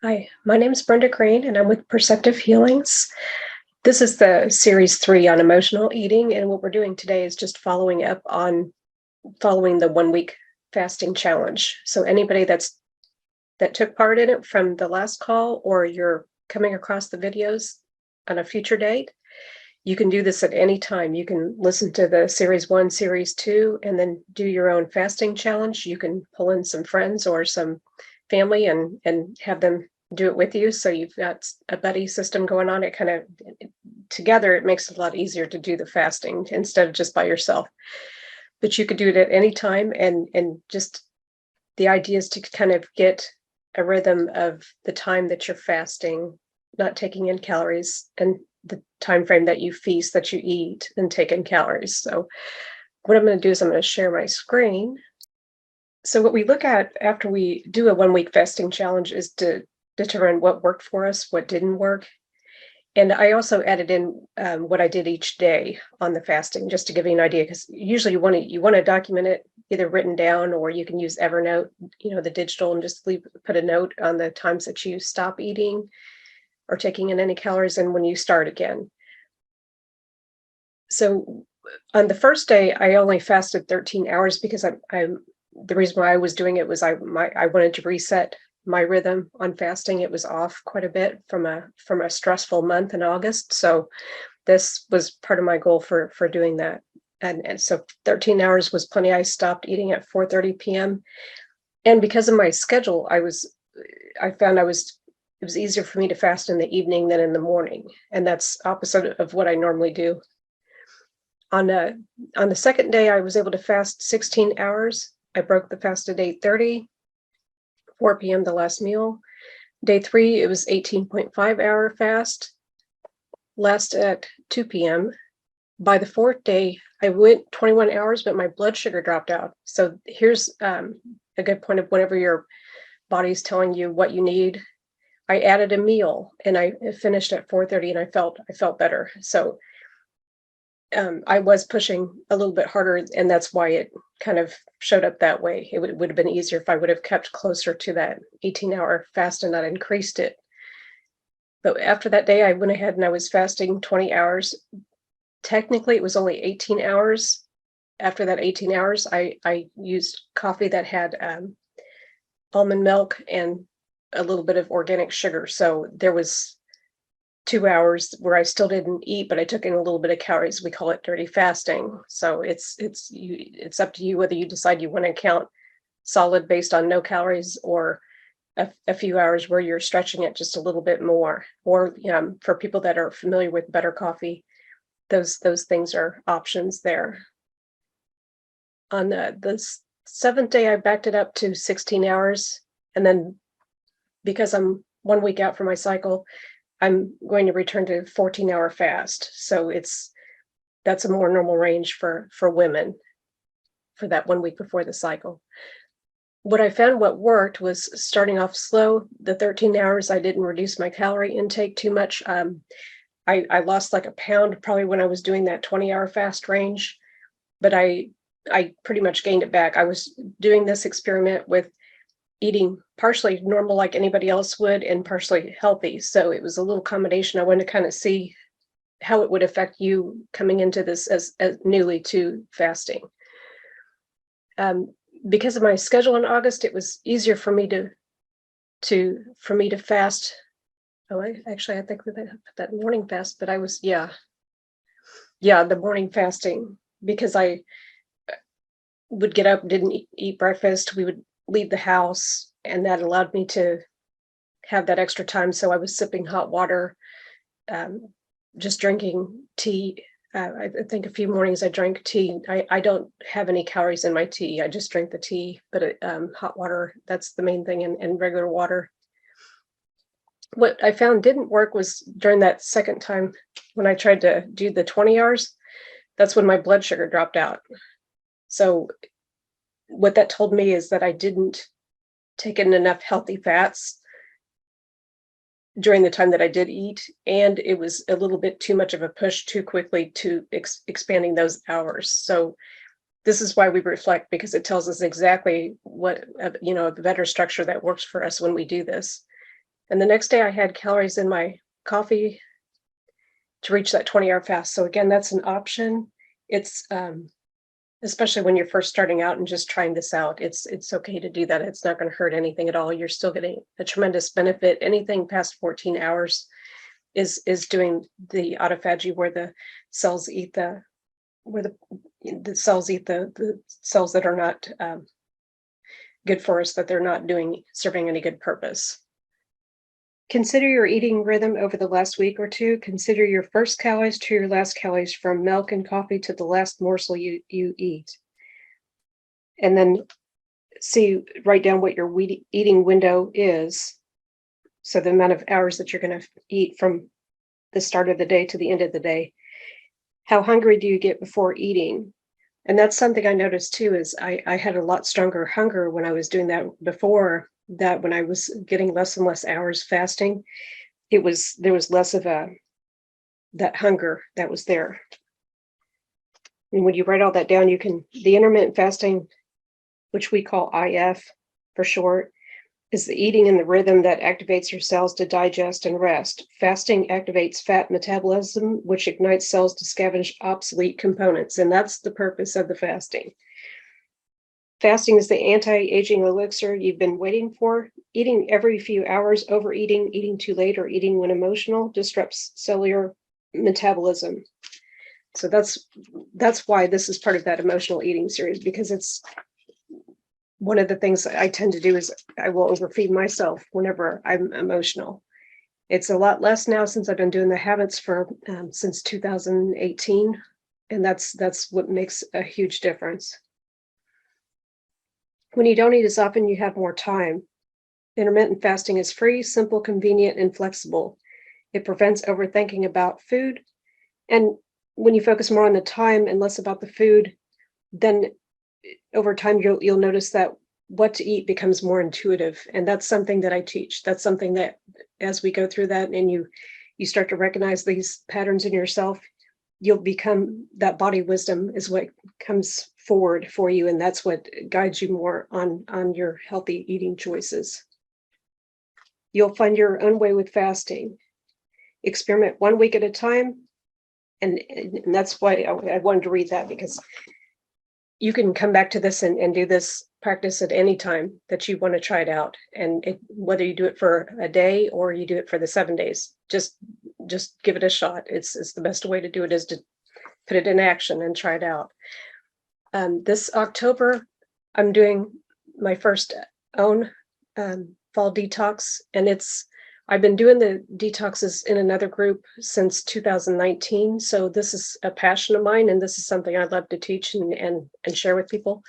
Hi, my name is Brenda Green, and I'm with Perceptive Healings. This is the series 3 on emotional eating, and what we're doing today is just following up on following the 1 week fasting challenge. So anybody that took part in it from the last call, or you're coming across the videos on a future date, you can do this at any time. You can listen to the series 1, series 2, and then do your own fasting challenge. You can pull in some friends or some family and have them do it with you. So you've got a buddy system going on. It kind of together, it makes it a lot easier to do the fasting instead of just by yourself. But you could do it at any time, and just the idea is to kind of get a rhythm of the time that you're fasting, not taking in calories, and the time frame that you feast, that you eat and take in calories. So what I'm going to do is I'm going to share my screen. So what we look at after we do a 1 week fasting challenge is to determine what worked for us, what didn't work. And I also added in what I did each day on the fasting, just to give you an idea, because usually you want to document it either written down, or you can use Evernote, the digital, and just put a note on the times that you stop eating or taking in any calories and when you start again. So on the first day, I only fasted 13 hours because the reason why I was doing it was I wanted to reset my rhythm on fasting. It was off quite a bit from a stressful month in August. So this was part of my goal for doing that. And so 13 hours was plenty. I stopped eating at 4:30 p.m. And because of my schedule, I found it was easier for me to fast in the evening than in the morning. And that's opposite of what I normally do. On the second day, I was able to fast 16 hours. I broke the fast at 8:30, 4 p.m. the last meal. Day 3, it was 18.5-hour fast, last at 2 p.m. By the 4th day, I went 21 hours, but my blood sugar dropped out. So here's a good point of whenever your body's telling you what you need. I added a meal, and I finished at 4:30, and I felt better. So I was pushing a little bit harder, and that's why it kind of showed up that way. It would have been easier if I would have kept closer to that 18-hour fast and not increased it. But after that day, I went ahead and I was fasting 20 hours. Technically, it was only 18 hours. After that 18 hours, I used coffee that had almond milk and a little bit of organic sugar. So there was 2 hours where I still didn't eat, but I took in a little bit of calories. We call it dirty fasting. So it's up to you whether you decide you want to count solid based on no calories, or a few hours where you're stretching it just a little bit more. Or for people that are familiar with better coffee, those things are options there. On the 7th day, I backed it up to 16 hours. And then because I'm 1 week out from my cycle, I'm going to return to 14-hour fast. So that's a more normal range for women for that 1 week before the cycle. What I found what worked was starting off slow. The 13 hours, I didn't reduce my calorie intake too much. I lost like a pound probably when I was doing that 20-hour fast range, but I pretty much gained it back. I was doing this experiment with eating partially normal like anybody else would, and partially healthy. So it was a little combination. I wanted to kind of see how it would affect you coming into this as newly to fasting. Because of my schedule in August, it was easier for me to fast. Oh, I think that morning fast, but I was, the morning fasting, because I would get up, didn't eat breakfast. We would leave the house, and that allowed me to have that extra time. So I was sipping hot water, just drinking tea. I think a few mornings I drank tea. I don't have any calories in my tea. I just drink the tea, but hot water, that's the main thing, and regular water. What I found didn't work was during that second time when I tried to do the 20 hours, that's when my blood sugar dropped out. So what that told me is that I didn't take in enough healthy fats during the time that I did eat, and it was a little bit too much of a push too quickly to expanding those hours. So this is why we reflect, because it tells us exactly what, the better structure that works for us when we do this. And the next day I had calories in my coffee to reach that 20-hour fast. So again, that's an option. It's especially when you're first starting out and just trying this out, it's okay to do that. It's not going to hurt anything at all. You're still getting a tremendous benefit. Anything past 14 hours is doing the autophagy, where the cells eat the cells eat the cells that are not good for us, that they're not serving any good purpose. Consider your eating rhythm over the last week or two. Consider your first calories to your last calories, from milk and coffee to the last morsel you eat. And then write down what your eating window is. So the amount of hours that you're going to eat from the start of the day to the end of the day. How hungry do you get before eating? And that's something I noticed too, is I had a lot stronger hunger when I was doing that before. That when I was getting less and less hours fasting, there was less of that hunger that was there. And when you write all that down, the intermittent fasting, which we call IF for short, is the eating in the rhythm that activates your cells to digest and rest. Fasting activates fat metabolism, which ignites cells to scavenge obsolete components. And that's the purpose of the fasting. Fasting is the anti-aging elixir you've been waiting for. Eating every few hours, overeating, eating too late, or eating when emotional disrupts cellular metabolism. So that's why this is part of that emotional eating series, because it's one of the things I tend to do is I will overfeed myself whenever I'm emotional. It's a lot less now since I've been doing the habits since 2018, and that's what makes a huge difference. When you don't eat as often, you have more time. Intermittent fasting is free, simple, convenient, and flexible. It prevents overthinking about food. And when you focus more on the time and less about the food, then over time you'll notice that what to eat becomes more intuitive. And that's something that I teach. That's something that as we go through that and you start to recognize these patterns in yourself, you'll become, that body wisdom is what comes forward for you, and that's what guides you more on your healthy eating choices. You'll find your own way with fasting. Experiment 1 week at a time, and that's why I wanted to read that, because you can come back to this and do this practice at any time that you want to try it out, and whether you do it for a day or you do it for the 7 days, just give it a shot. It's the best way to do it is to put it in action and try it out. This October, I'm doing my first own fall detox, and I've been doing the detoxes in another group since 2019. So this is a passion of mine, and this is something I'd love to teach and share with people.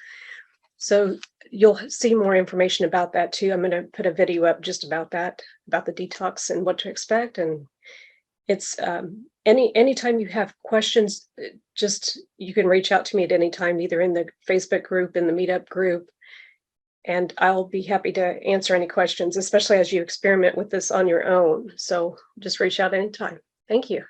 So you'll see more information about that too. I'm going to put a video up just about that, about the detox and what to expect. And it's anytime you have questions, you can reach out to me at any time, either in the Facebook group, in the meetup group, and I'll be happy to answer any questions, especially as you experiment with this on your own. So just reach out anytime. Thank you.